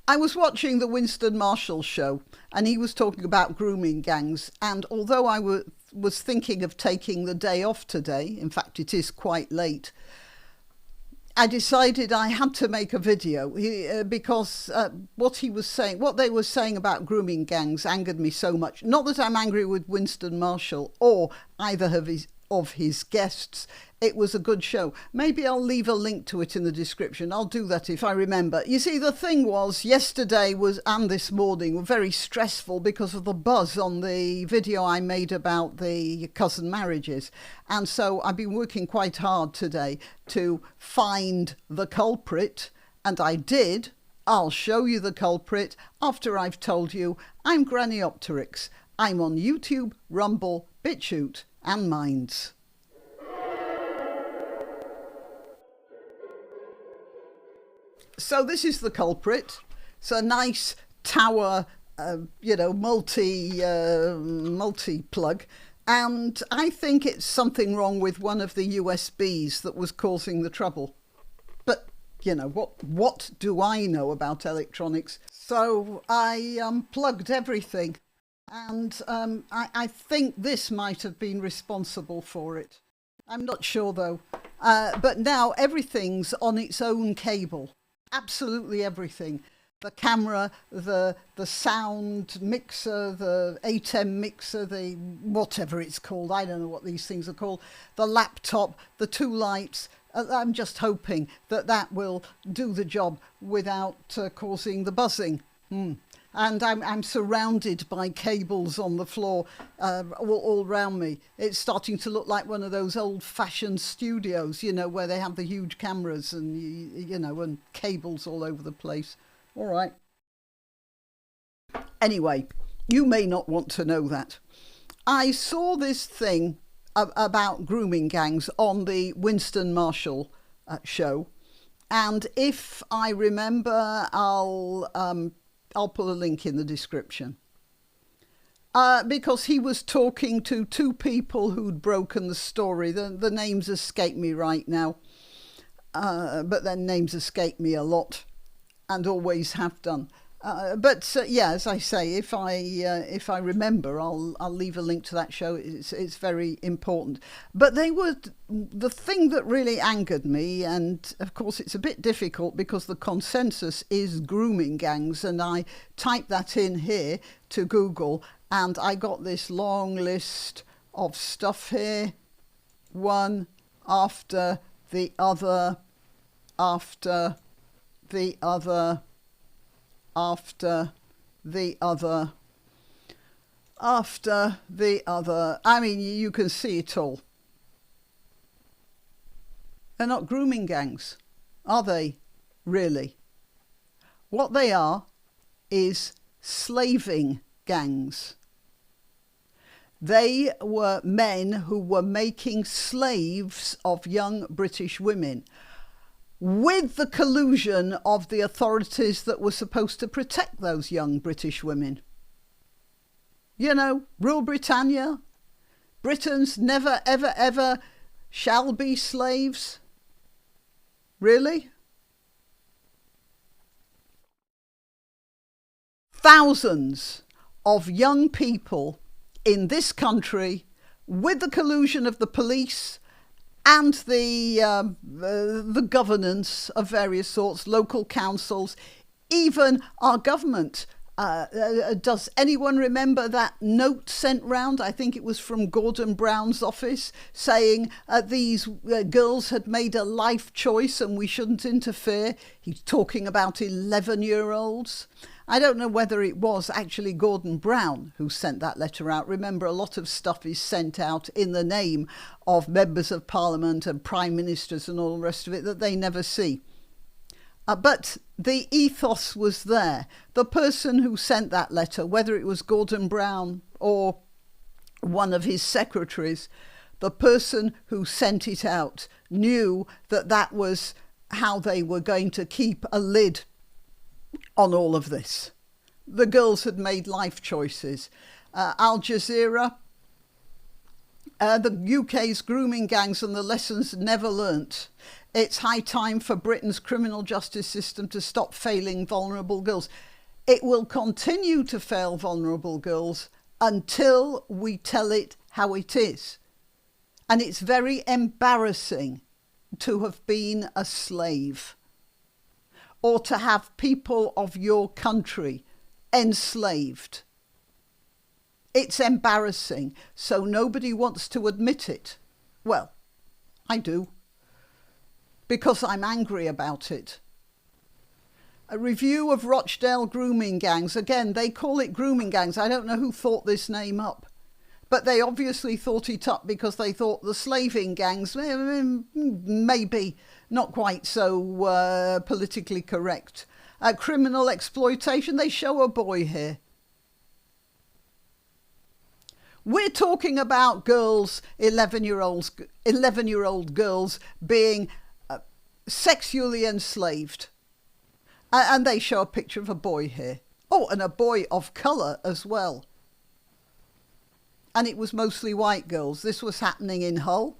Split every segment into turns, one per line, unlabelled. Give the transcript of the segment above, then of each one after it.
I was watching the Winston Marshall show and he was talking about grooming gangs. And although was thinking of taking the day off today, in fact, it is quite late, I decided I had to make a video because what they were saying about grooming gangs angered me so much. Not that I'm angry with Winston Marshall or either of his guests. It was a good show. Maybe I'll leave a link to it in the description. I'll do that if I remember. You see, the thing was, yesterday and this morning were very stressful because of the buzz on the video I made about the cousin marriages. And so I've been working quite hard today to find the culprit. And I did. I'll show you the culprit after I've told you I'm Granniopteryx. I'm on YouTube, Rumble, BitChute and Minds. So this is the culprit. It's a nice tower, multi-plug. And I think it's something wrong with one of the USBs that was causing the trouble. But, what do I know about electronics? So I plugged everything. And I think this might have been responsible for it. I'm not sure, though. But now everything's on its own cable. Absolutely everything. The camera, the sound mixer, the ATEM mixer, the whatever it's called. I don't know what these things are called. The laptop, the two lights. I'm just hoping that will do the job without causing the buzzing. And I'm surrounded by cables on the floor all around me. It's starting to look like one of those old-fashioned studios, where they have the huge cameras and, and cables all over the place. All right. Anyway, you may not want to know that. I saw this thing about grooming gangs on the Winston Marshall show. And if I remember, I'll put a link in the description. Because he was talking to two people who'd broken the story. The names escape me right now. But their names escape me a lot and always have done. As I say, if I remember, I'll leave a link to that show. It's very important. But the thing that really angered me, and of course it's a bit difficult because the consensus is grooming gangs, and I typed that in here to Google, and I got this long list of stuff here, one after the other, after the other, after the other, after the other. I mean, you can see it all. They're not grooming gangs, are they, really? What they are is slaving gangs. They were men who were making slaves of young British women, with the collusion of the authorities that were supposed to protect those young British women. Rule Britannia, Britons never, ever, ever shall be slaves. Really? Thousands of young people in this country, with the collusion of the police and the governance of various sorts, local councils, even our government. Does anyone remember that note sent round? I think it was from Gordon Brown's office saying these girls had made a life choice and we shouldn't interfere. He's talking about 11-year-olds. I don't know whether it was actually Gordon Brown who sent that letter out. Remember, a lot of stuff is sent out in the name of members of parliament and prime ministers and all the rest of it that they never see. But the ethos was there. The person who sent that letter, whether it was Gordon Brown or one of his secretaries, the person who sent it out knew that was how they were going to keep a lid on all of this. The girls had made life choices. Al Jazeera, the UK's grooming gangs and the lessons never learnt. It's high time for Britain's criminal justice system to stop failing vulnerable girls. It will continue to fail vulnerable girls until we tell it how it is. And it's very embarrassing to have been a slave, or to have people of your country enslaved. It's embarrassing, so nobody wants to admit it. Well, I do, because I'm angry about it. A review of Rochdale grooming gangs. Again, they call it grooming gangs. I don't know who thought this name up, but they obviously thought it up because they thought the slaving gangs, maybe not quite so politically correct. Criminal exploitation. They show a boy here. We're talking about girls, 11-year-old girls being sexually enslaved. And they show a picture of a boy here. Oh, and a boy of colour as well. And it was mostly white girls. This was happening in Hull.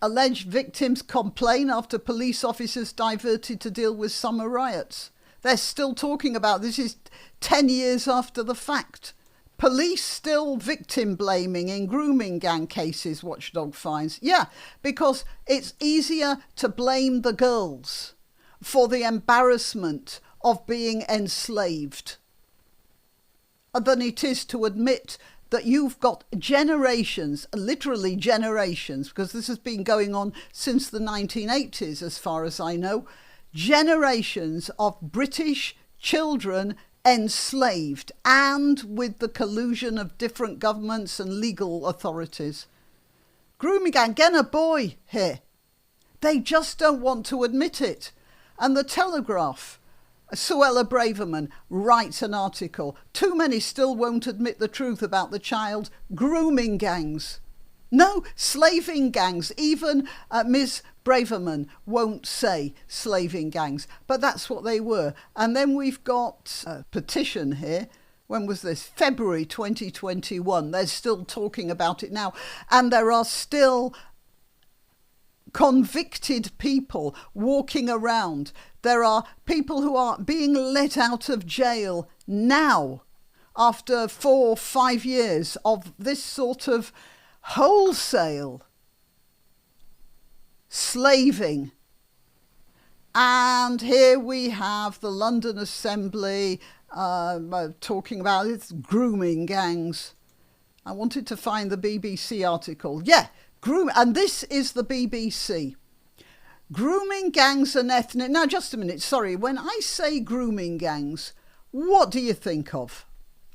Alleged victims complain after police officers diverted to deal with summer riots. They're still talking about this. Is 10 years after the fact. Police still victim blaming in grooming gang cases, Watchdog finds. Yeah, because it's easier to blame the girls for the embarrassment of being enslaved than it is to admit that you've got generations, literally generations, because this has been going on since the 1980s, as far as I know, generations of British children enslaved, and with the collusion of different governments and legal authorities. Grooming gang, again a boy here. They just don't want to admit it. And the Telegraph, Suella Braverman writes an article. Too many still won't admit the truth about the child. Grooming gangs. No, slaving gangs. Even Ms. Braverman won't say slaving gangs, but that's what they were. And then we've got a petition here. When was this? February 2021. They're still talking about it now. And there are still convicted people walking around. There are people who are being let out of jail now after 4 or 5 years of this sort of wholesale slaving. And here we have the London Assembly talking about its grooming gangs. I wanted to find the BBC article. Yeah, and this is the BBC. Grooming gangs and ethnic... Now, just a minute, sorry. When I say grooming gangs, what do you think of?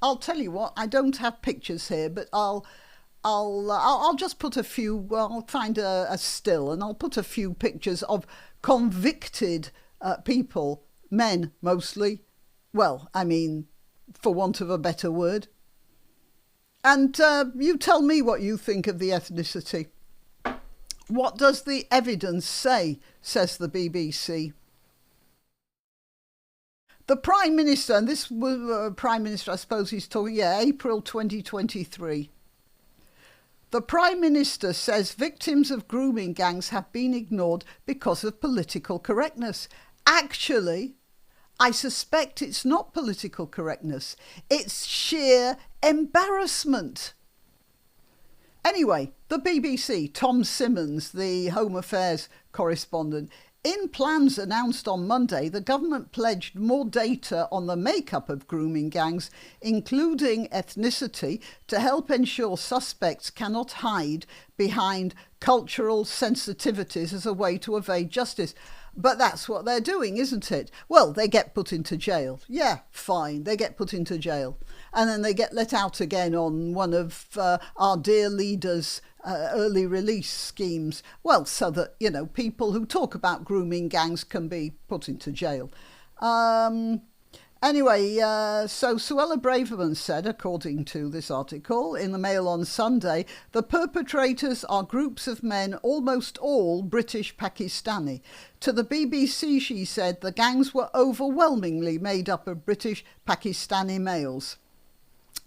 I'll tell you what, I don't have pictures here, but I'll just put a few... Well, I'll find a still, and I'll put a few pictures of convicted people, men mostly. Well, I mean, for want of a better word. And you tell me what you think of the ethnicity. What does the evidence say, says the BBC. The Prime Minister, and this was Prime Minister, I suppose he's talking, April 2023. The Prime Minister says victims of grooming gangs have been ignored because of political correctness. Actually, I suspect it's not political correctness. It's sheer embarrassment. Anyway, the BBC, Tom Simmons, the Home Affairs correspondent, in plans announced on Monday, the government pledged more data on the makeup of grooming gangs, including ethnicity, to help ensure suspects cannot hide behind cultural sensitivities as a way to evade justice. But that's what they're doing, isn't it? Well, they get put into jail. Yeah, fine, they get put into jail. And then they get let out again on one of our dear leaders' early release schemes. Well, so that, people who talk about grooming gangs can be put into jail. Anyway, so Suella Braverman said, according to this article in the Mail on Sunday, the perpetrators are groups of men, almost all British Pakistani. To the BBC, she said, the gangs were overwhelmingly made up of British Pakistani males.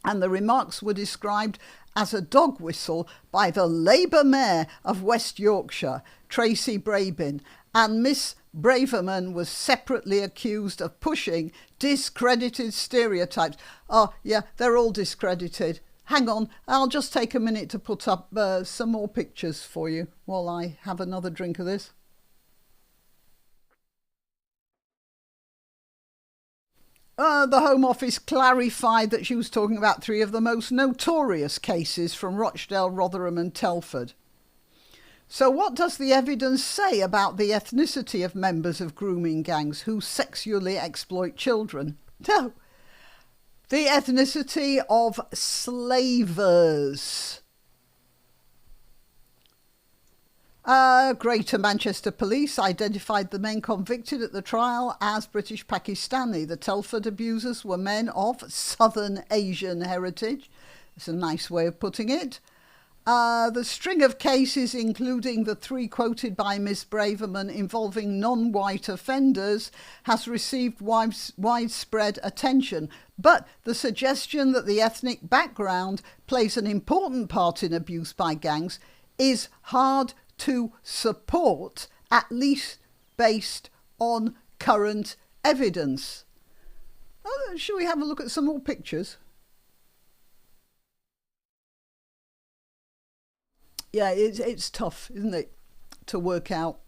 And the remarks were described as a dog whistle by the Labour Mayor of West Yorkshire, Tracy Brabin, and Miss Braverman was separately accused of pushing discredited stereotypes. Oh, yeah, they're all discredited. Hang on, I'll just take a minute to put up some more pictures for you while I have another drink of this. The Home Office clarified that she was talking about 3 of the most notorious cases from Rochdale, Rotherham and Telford. So what does the evidence say about the ethnicity of members of grooming gangs who sexually exploit children? No. The ethnicity of slavers. Greater Manchester Police identified the men convicted at the trial as British Pakistani. The Telford abusers were men of Southern Asian heritage. It's a nice way of putting it. The string of cases, including the 3 quoted by Miss Braverman involving non-white offenders, has received widespread attention. But the suggestion that the ethnic background plays an important part in abuse by gangs is hard to support, at least based on current evidence. Shall we have a look at some more pictures? Yeah, it's tough, isn't it, to work out.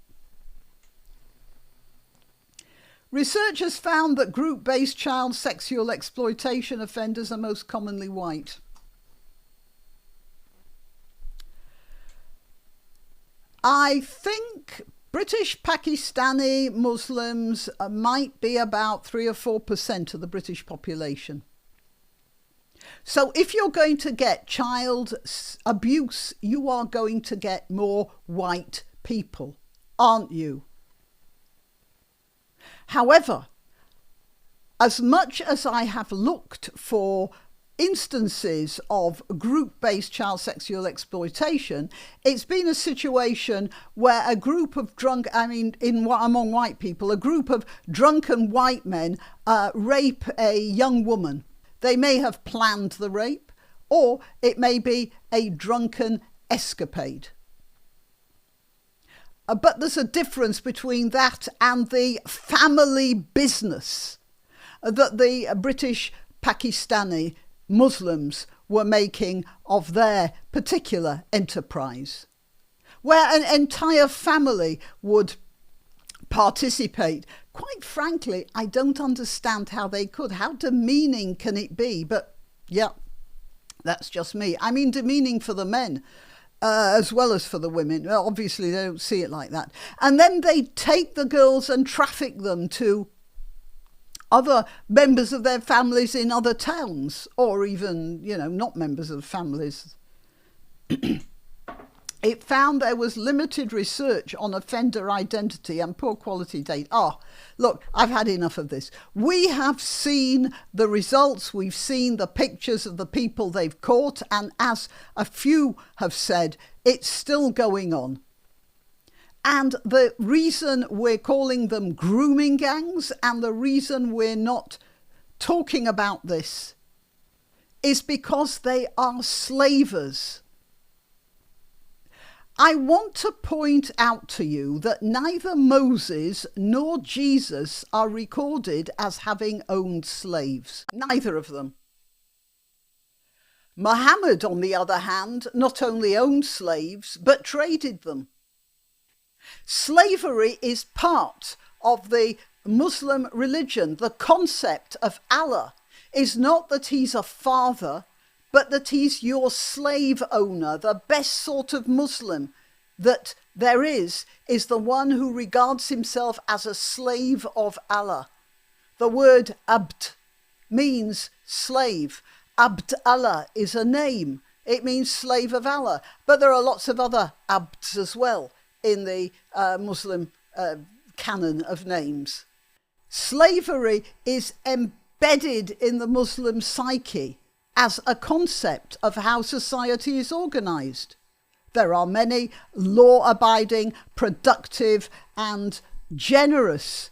Researchers found that group-based child sexual exploitation offenders are most commonly white. I think British Pakistani Muslims might be about 3 or 4% of the British population. So if you're going to get child abuse, you are going to get more white people, aren't you? However, as much as I have looked for instances of group-based child sexual exploitation, it's been a situation where a group of among white people, a group of drunken white men rape a young woman. They may have planned the rape, or it may be a drunken escapade. But there's a difference between that and the family business that the British Pakistani Muslims were making of their particular enterprise, where an entire family would participate. Quite frankly, I don't understand how they could. How demeaning can it be? But yeah, that's just me. I mean, demeaning for the men as well as for the women. Well, obviously, they don't see it like that. And then they take the girls and traffic them to other members of their families in other towns, or even, not members of families. It found there was limited research on offender identity and poor quality data. Look, I've had enough of this. We have seen the results. We've seen the pictures of the people they've caught. And as a few have said, it's still going on. And the reason we're calling them grooming gangs and the reason we're not talking about this is because they are slavers. I want to point out to you that neither Moses nor Jesus are recorded as having owned slaves. Neither of them. Muhammad, on the other hand, not only owned slaves, but traded them. Slavery is part of the Muslim religion. The concept of Allah is not that he's a father, but that he's your slave owner. The best sort of Muslim that there is the one who regards himself as a slave of Allah. The word abd means slave. Abd Allah is a name. It means slave of Allah. But there are lots of other abds as well in the Muslim canon of names. Slavery is embedded in the Muslim psyche as a concept of how society is organised. There are many law-abiding, productive and generous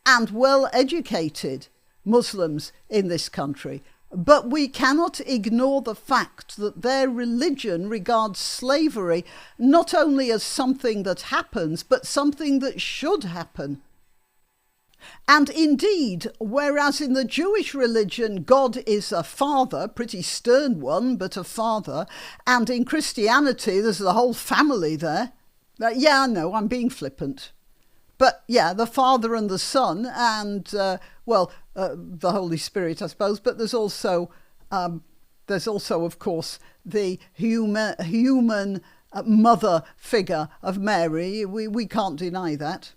and well-educated Muslims in this country. But we cannot ignore the fact that their religion regards slavery not only as something that happens, but something that should happen. And indeed, whereas in the Jewish religion, God is a father, pretty stern one, but a father, and in Christianity, there's the whole family there. Yeah, I know, I'm being flippant. But yeah, the Father and the Son and, the Holy Spirit, I suppose. But there's also, of course, the human mother figure of Mary. We can't deny that.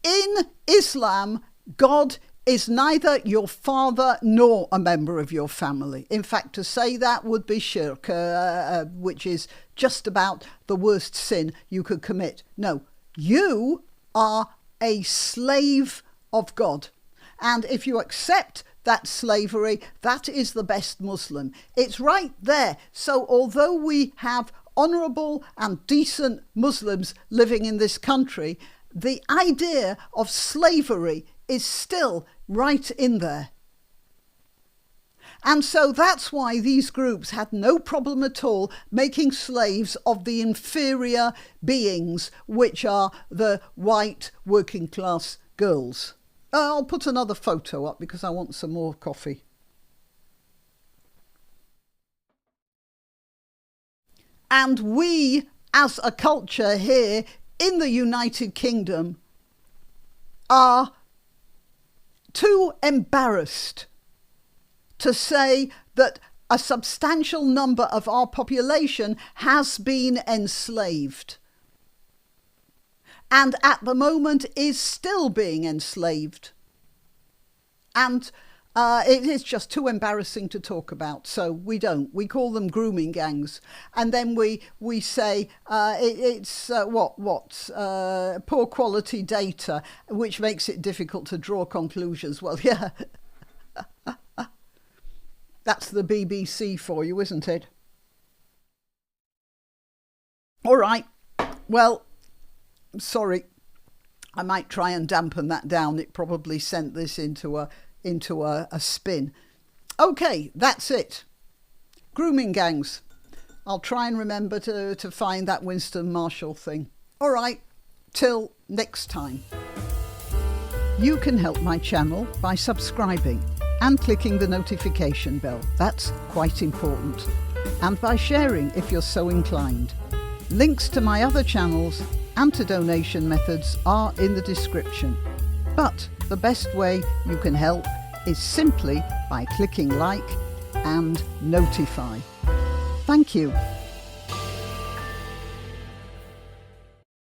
In Islam, God is neither your father nor a member of your family. In fact, to say that would be shirk, which is just about the worst sin you could commit. No, you are a slave of God. And if you accept that slavery, that is the best Muslim. It's right there. So although we have honourable and decent Muslims living in this country, the idea of slavery is still right in there. And so that's why these groups had no problem at all making slaves of the inferior beings, which are the white working class girls. I'll put another photo up because I want some more coffee. And we, as a culture here in the United Kingdom, are too embarrassed to say that a substantial number of our population has been enslaved and at the moment is still being enslaved. And it is just too embarrassing to talk about, so we don't. We call them grooming gangs. And then we say it's poor quality data, which makes it difficult to draw conclusions. Well, yeah, that's the BBC for you, isn't it? All right, well, sorry, I might try and dampen that down. It probably sent this into a spin. Okay, that's it. Grooming gangs. I'll try and remember to find that Winston Marshall thing. All right, till next time. You can help my channel by subscribing and clicking the notification bell. That's quite important. And by sharing if you're so inclined. Links to my other channels and to donation methods are in the description. But the best way you can help is simply by clicking like and notify. Thank you.